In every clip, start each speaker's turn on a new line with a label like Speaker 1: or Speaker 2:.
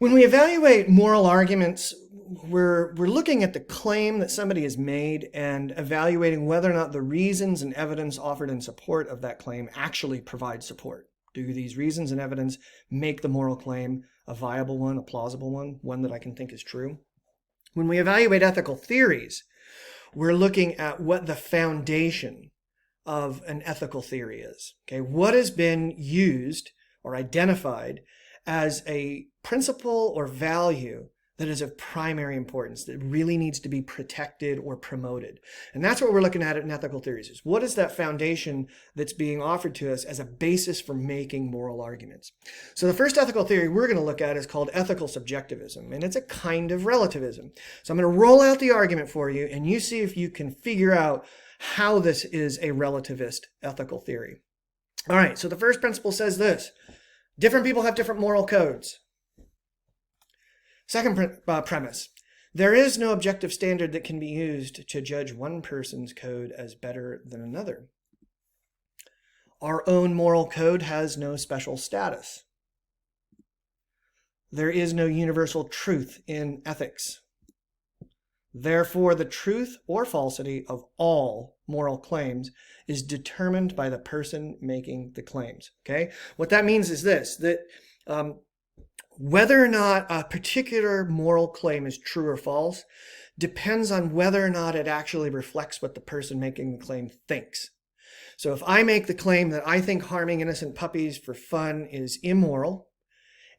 Speaker 1: When we evaluate moral arguments, we're looking at the claim that somebody has made and evaluating whether or not the reasons and evidence offered in support of that claim actually provide support. Do these reasons and evidence make the moral claim a viable one, a plausible one that I can think is true? When we evaluate ethical theories, we're looking at what the foundation of an ethical theory is. Okay, what has been used or identified as a principle or value that is of primary importance, that really needs to be protected or promoted. And that's what we're looking at in ethical theories, is what is that foundation that's being offered to us as a basis for making moral arguments. So the first ethical theory we're going to look at is called ethical subjectivism, and it's a kind of relativism. So I'm going to roll out the argument for you, and you see if you can figure out how this is a relativist ethical theory. All right, so the first principle says this: different people have different moral codes. Second premise: there is no objective standard that can be used to judge one person's code as better than another. Our own moral code has no special status. There is no universal truth in ethics. Therefore, the truth or falsity of all moral claims is determined by the person making the claims. Okay? What that means is this, that whether or not a particular moral claim is true or false depends on whether or not it actually reflects what the person making the claim thinks. So if I make the claim that I think harming innocent puppies for fun is immoral,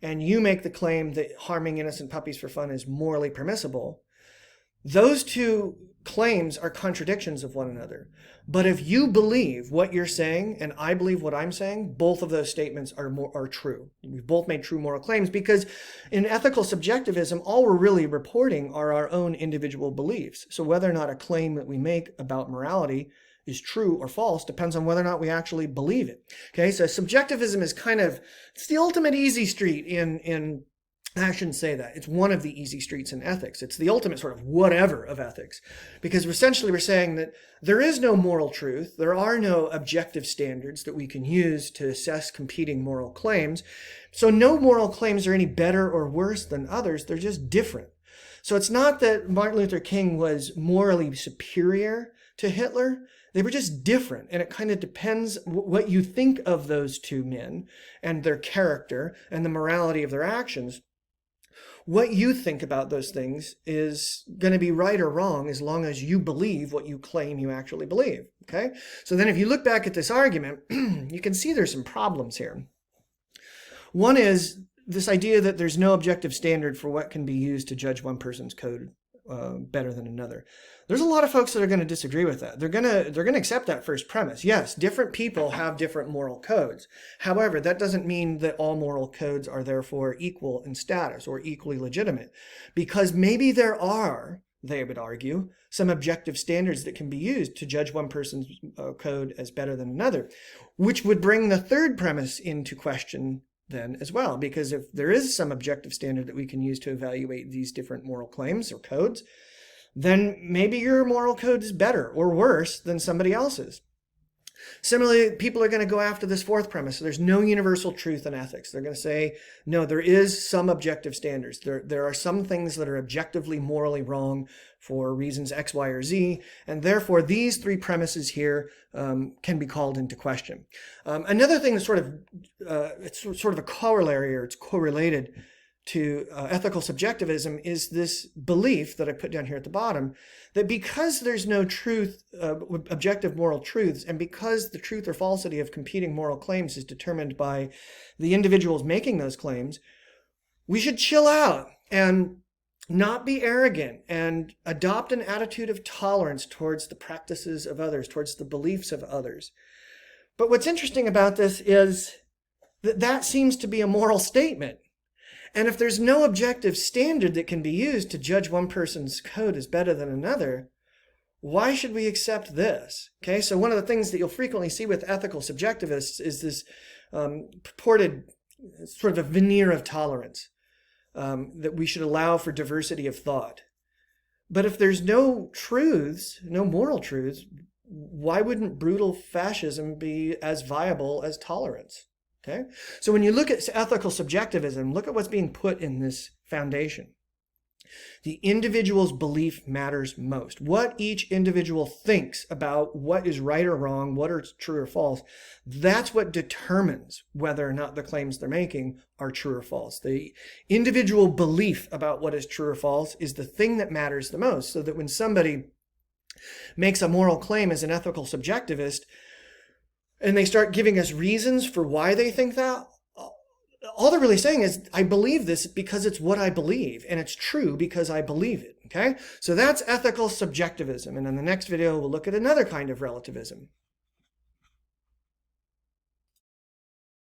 Speaker 1: and you make the claim that harming innocent puppies for fun is morally permissible, those two claims are contradictions of one another. But if you believe what you're saying and I believe what I'm saying, both of those statements are true. We've both made true moral claims, because in ethical subjectivism, all we're really reporting are our own individual beliefs. So whether or not a claim that we make about morality is true or false depends on whether or not we actually believe it. Okay, so subjectivism is it's the ultimate easy street in I shouldn't say that. It's one of the easy streets in ethics. It's the ultimate sort of whatever of ethics. Because essentially we're saying that there is no moral truth. There are no objective standards that we can use to assess competing moral claims. So no moral claims are any better or worse than others. They're just different. So it's not that Martin Luther King was morally superior to Hitler. They were just different, and it kind of depends what you think of those two men and their character and the morality of their actions. What you think about those things is going to be right or wrong as long as you believe what you claim you actually believe. Okay? So then if you look back at this argument, you can see there's some problems here. One is this idea that there's no objective standard for what can be used to judge one person's code better than another. There's a lot of folks that are going to disagree with that. They're going to accept that first premise. Yes, different people have different moral codes. However, that doesn't mean that all moral codes are therefore equal in status or equally legitimate, because maybe there are, they would argue, some objective standards that can be used to judge one person's code as better than another, which would bring the third premise into question then as well, because if there is some objective standard that we can use to evaluate these different moral claims or codes, then maybe your moral code is better or worse than somebody else's. Similarly, people are going to go after this fourth premise. So there's no universal truth in ethics. They're going to say, no, there is some objective standards. There are some things that are objectively morally wrong for reasons X, Y, or Z, and therefore these three premises here can be called into question. Another thing that's it's sort of a corollary, or it's correlated to ethical subjectivism, is this belief that I put down here at the bottom, that because there's no truth, objective moral truths, and because the truth or falsity of competing moral claims is determined by the individuals making those claims, we should chill out and not be arrogant and adopt an attitude of tolerance towards the practices of others, towards the beliefs of others. But what's interesting about this is that that seems to be a moral statement. And if there's no objective standard that can be used to judge one person's code as better than another, why should we accept this? Okay, so one of the things that you'll frequently see with ethical subjectivists is this purported sort of a veneer of tolerance, that we should allow for diversity of thought. But if there's no truths, no moral truths, why wouldn't brutal fascism be as viable as tolerance? Okay? So when you look at ethical subjectivism, look at what's being put in this foundation. The individual's belief matters most. What each individual thinks about what is right or wrong, what is true or false, that's what determines whether or not the claims they're making are true or false. The individual belief about what is true or false is the thing that matters the most, so that when somebody makes a moral claim as an ethical subjectivist, and they start giving us reasons for why they think that, all they're really saying is, I believe this because it's what I believe, and it's true because I believe it, okay? So that's ethical subjectivism, and in the next video, we'll look at another kind of relativism.